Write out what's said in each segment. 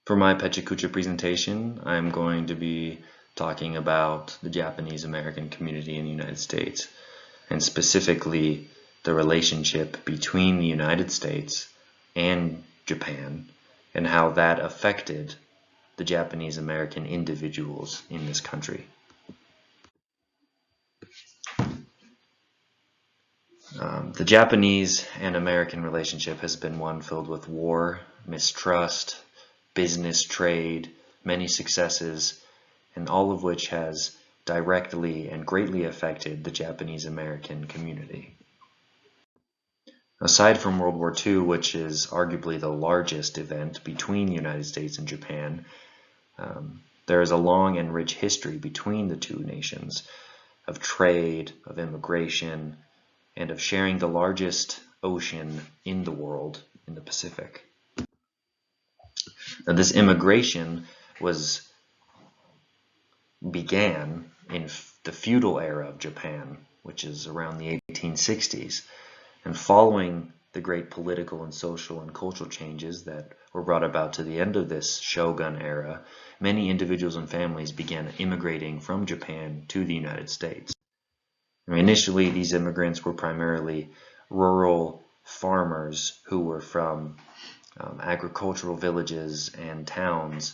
For my Pecha Kucha presentation, I'm going to be talking about the Japanese American community in the United States, and specifically the relationship between the United States and Japan, and how that affected the Japanese American individuals in this country. The Japanese and American relationship has been one filled with war, mistrust, business, trade, many successes, and all of which has directly and greatly affected the Japanese American community. Aside from World War II, which is arguably the largest event between the United States and Japan, there is a long and rich history between the two nations of trade, of immigration, and of sharing the largest ocean in the world, in the Pacific. Now, this immigration began in the feudal era of Japan, which is around the 1860s, and following the great political and social and cultural changes that were brought about to the end of this shogun era, many individuals and families began immigrating from Japan to the United States. Initially, these immigrants were primarily rural farmers who were from agricultural villages and towns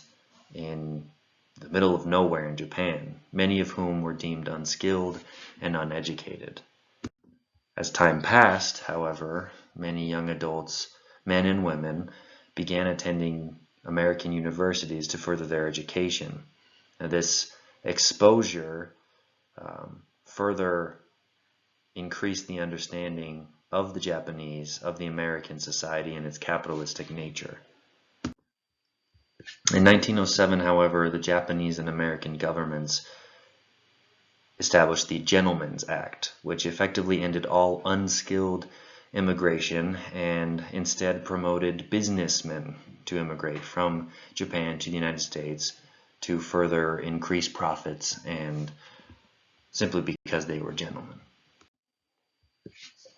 in the middle of nowhere in Japan, many of whom were deemed unskilled and uneducated. As time passed, however, many young adults, men and women, began attending American universities to further their education. Now, this exposure further increased the understanding of the Japanese, of the American society and its capitalistic nature. In 1907, however, the Japanese and American governments established the Gentlemen's Act, which effectively ended all unskilled immigration and instead promoted businessmen to immigrate from Japan to the United States to further increase profits, and simply because they were gentlemen.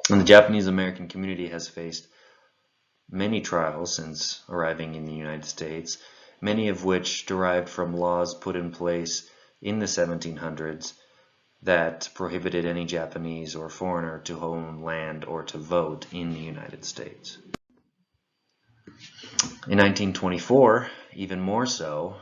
And the Japanese American community has faced many trials since arriving in the United States, many of which derived from laws put in place in the 1700s that prohibited any Japanese or foreigner to own land or to vote in the United States. In 1924, even more so,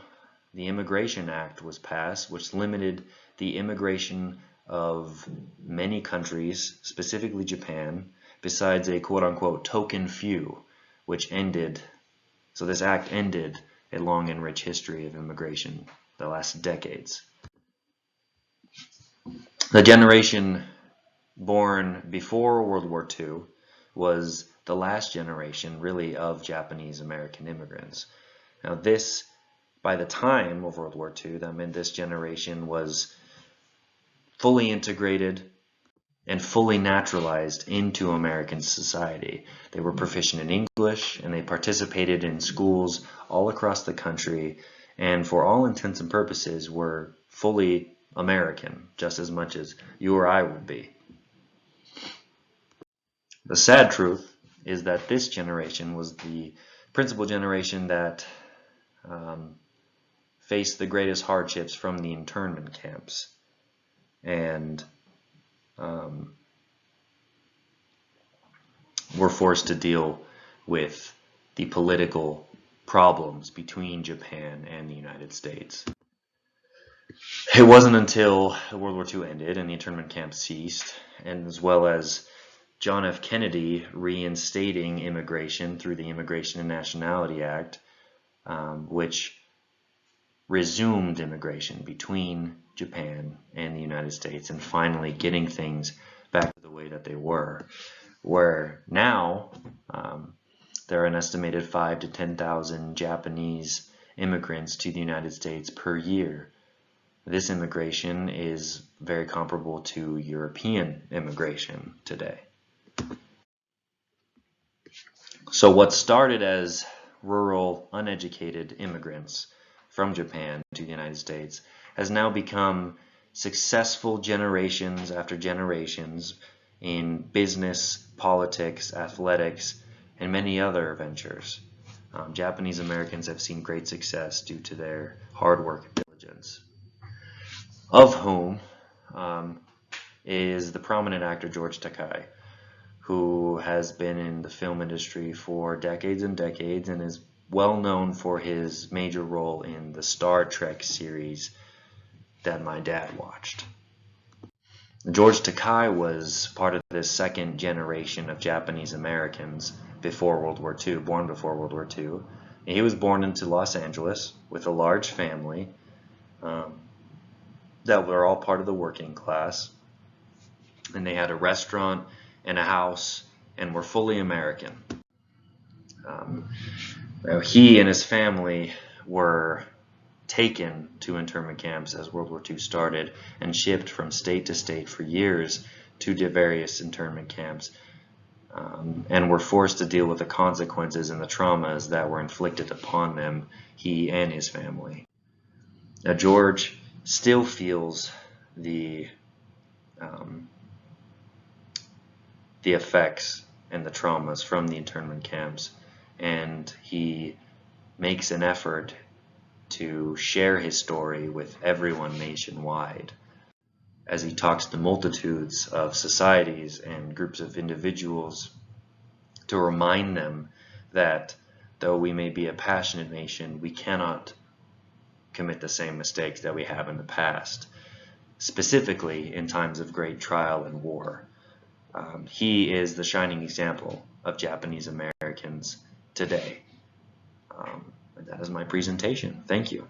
the Immigration Act was passed, which limited the immigration of many countries, specifically Japan, besides a quote-unquote token few, which ended, so this act ended a long and rich history of immigration that lasted decades. The generation born before World War II was the last generation, really, of Japanese American immigrants. Now this, by the time of World War II, that meant this generation was fully integrated and fully naturalized into American society. They were proficient in English, and they participated in schools all across the country, and for all intents and purposes were fully American, just as much as you or I would be. The sad truth is that this generation was the principal generation that faced the greatest hardships from the internment camps, and were forced to deal with the political problems between Japan and the United States. It wasn't until World War II ended and the internment camps ceased, and as well as John F. Kennedy reinstating immigration through the Immigration and Nationality Act, which resumed immigration between Japan and the United States, and finally getting things back to the way that they were, where now there are an estimated 5,000 to 10,000 Japanese immigrants to the United States per year. This immigration is very comparable to European immigration today. So what started as rural, uneducated immigrants from Japan to the United States has now become successful generations after generations in business, politics, athletics, and many other ventures. Japanese Americans have seen great success due to their hard work and diligence, of whom is the prominent actor George Takei, who has been in the film industry for decades and decades and is well known for his major role in the Star Trek series that my dad watched. George Takei was part of this second generation of Japanese Americans before World War II, born before World War II. And he was born into Los Angeles with a large family that were all part of the working class. And they had a restaurant and a house and were fully American. He and his family were taken to internment camps as World War II started and shipped from state to state for years to the various internment camps, and were forced to deal with the consequences and the traumas that were inflicted upon them, he and his family. Now, George still feels the effects and the traumas from the internment camps, and he makes an effort to share his story with everyone nationwide as he talks to multitudes of societies and groups of individuals to remind them that though we may be a passionate nation, we cannot commit the same mistakes that we have in the past, specifically in times of great trial and war. He is the shining example of Japanese Americans today. And that is my presentation. Thank you.